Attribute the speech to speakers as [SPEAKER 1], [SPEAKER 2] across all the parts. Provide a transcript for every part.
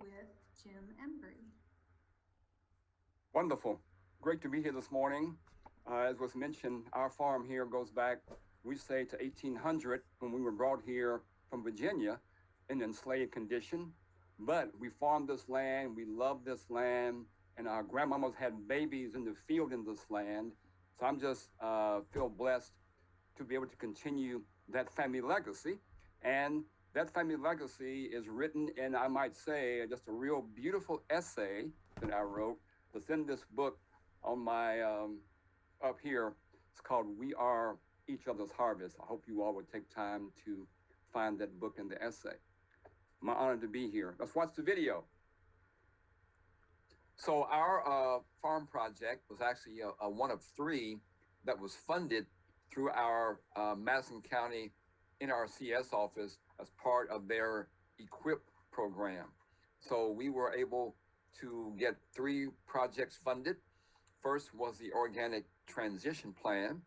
[SPEAKER 1] with Jim Embry.
[SPEAKER 2] Wonderful. Great to be here this morning. As was mentioned, our farm here goes back, we say, to 1800 when we were brought here from Virginia in enslaved condition. But we farmed this land, we loved this land, and our grandmamas had babies in the field in this land. So I'm just feel blessed to be able to continue that family legacy. And that family legacy is written in, I might say, just a real beautiful essay that I wrote within this book on my up here. It's called We Are Each Other's Harvest. I hope you all would take time to find that book and the essay. My honor to be here. Let's watch the video. So our farm project was actually a one of three that was funded through our Madison County NRCS office as part of their EQUIP program. So we were able to get three projects funded. First was the organic transition plan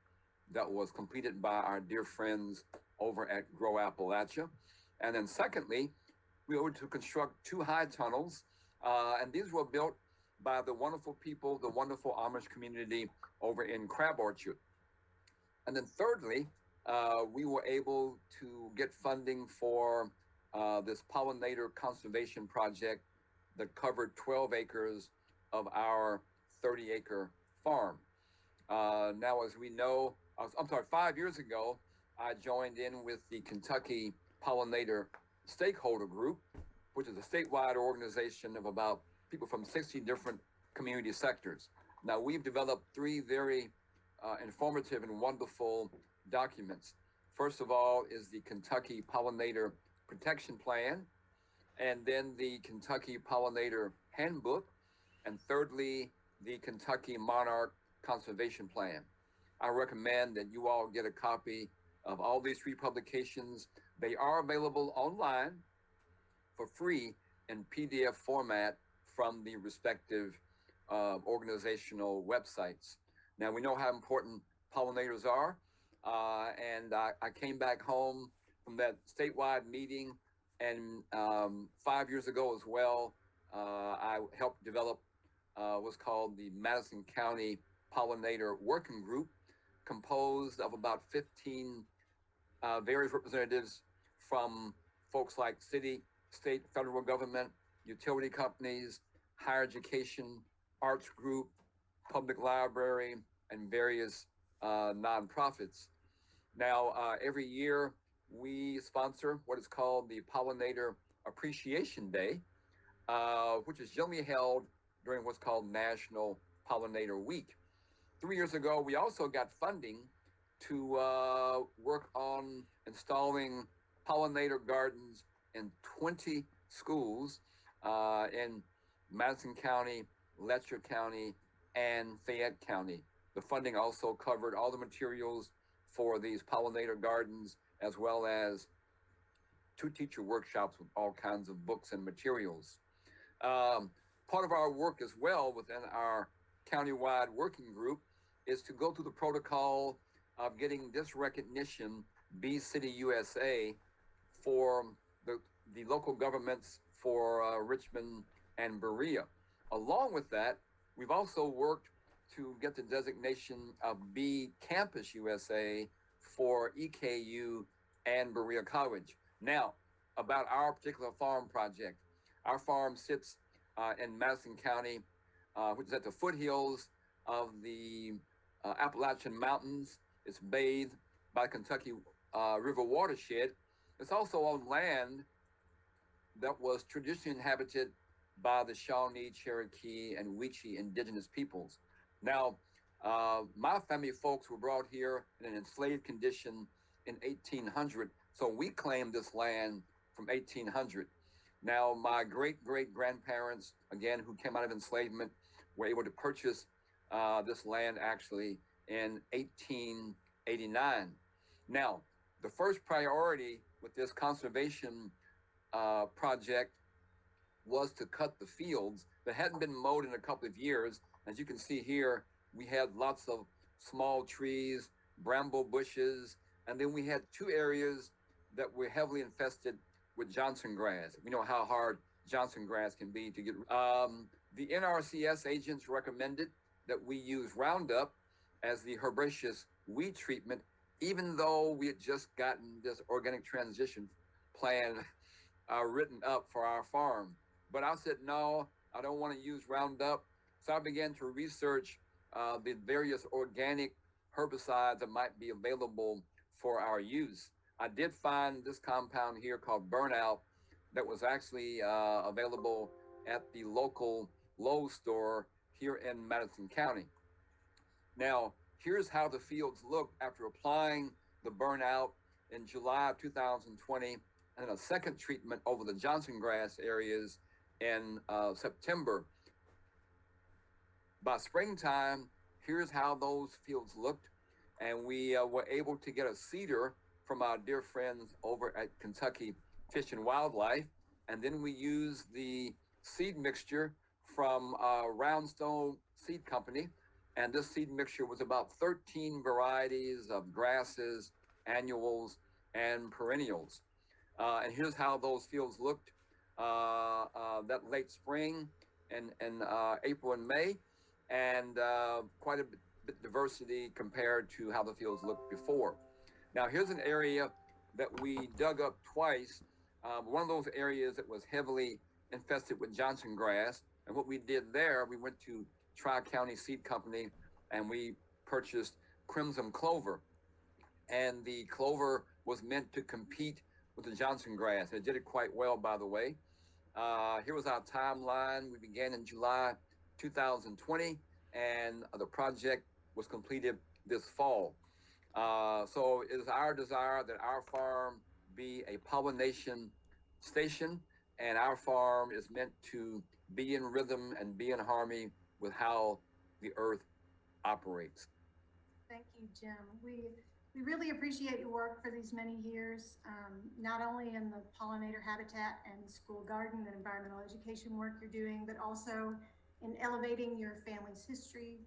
[SPEAKER 2] that was completed by our dear friends over at Grow Appalachia. And then secondly, we were able to construct two high tunnels, and these were built by the wonderful people, the wonderful Amish community over in Crab Orchard. And then thirdly, we were able to get funding for this pollinator conservation project that covered 12 acres of our 30-acre farm. Now, as we know, 5 years ago, I joined in with the Kentucky Pollinator Stakeholder Group, which is a statewide organization of about people from 60 different community sectors. Now, we've developed three very informative and wonderful documents. First of all is the Kentucky Pollinator Protection Plan, and then the Kentucky Pollinator Handbook, and thirdly, the Kentucky Monarch Conservation Plan. I recommend that you all get a copy of all these three publications. They are available online for free in PDF format from the respective organizational websites. Now, we know how important pollinators are, and I came back home from that statewide meeting, and 5 years ago as well, I helped develop what's called the Madison County Pollinator Working Group, composed of about 15 various representatives from folks like city, state, federal government, utility companies, higher education, arts group, public library, and various nonprofits. Now, every year we sponsor what is called the Pollinator Appreciation Day, which is generally held during what's called National Pollinator Week. 3 years ago, we also got funding to work on installing pollinator gardens in 20 schools in Madison County, Letcher County, and Fayette County. The funding also covered all the materials for these pollinator gardens, as well as 2 teacher workshops with all kinds of books and materials. Part of our work as well within our countywide working group is to go through the protocol of getting this recognition, Bee City USA, for the local governments for Richmond and Berea. Along with that, we've also worked to get the designation of Bee Campus USA for EKU and Berea College. Now, about our particular farm project. Our farm sits in Madison County, which is at the foothills of the Appalachian Mountains. It's bathed by Kentucky River watershed. It's also on land that was traditionally inhabited by the Shawnee, Cherokee, and Weechee indigenous peoples. Now, my family folks were brought here in an enslaved condition in 1800, so we claimed this land from 1800. Now, my great-great-grandparents, again, who came out of enslavement, were able to purchase this land actually in 1889. Now, the first priority with this conservation project was to cut the fields that hadn't been mowed in a couple of years. As you can see here, we had lots of small trees, bramble bushes, and then we had 2 areas that were heavily infested with Johnson grass. We know how hard Johnson grass can be to get. The NRCS agents recommended that we use Roundup as the herbaceous weed treatment, even though we had just gotten this organic transition plan written up for our farm. But I said, no, I don't want to use Roundup. So I began to research the various organic herbicides that might be available for our use. I did find this compound here called Burnout that was actually available at the local Lowe's store here in Madison County. Now, here's how the fields looked after applying the Burnout in July of 2020 and a second treatment over the Johnson grass areas in September. By springtime, here's how those fields looked. And we were able to get a seeder from our dear friends over at Kentucky Fish and Wildlife. And then we used the seed mixture from Roundstone Seed Company. And this seed mixture was about 13 varieties of grasses, annuals, and perennials. And here's how those fields looked that late spring and April and May, and quite a bit diversity compared to how the fields looked before. Now here's an area that we dug up twice. One of those areas that was heavily infested with Johnson grass. And what we did there, we went to Tri-County Seed Company and we purchased crimson clover. And the clover was meant to compete with the Johnson grass. It did it quite well, by the way. Here was our timeline. We began in July 2020, and the project was completed this fall. So it is our desire that our farm be a pollination station, and our farm is meant to be in rhythm and be in harmony with how the earth operates.
[SPEAKER 1] Thank you, Jim. We really appreciate your work for these many years, not only in the pollinator habitat and school garden and environmental education work you're doing, but also in elevating your family's history.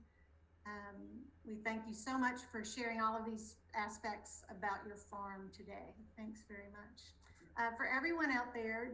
[SPEAKER 1] We thank you so much for sharing all of these aspects about your farm today. Thanks very much. For everyone out there,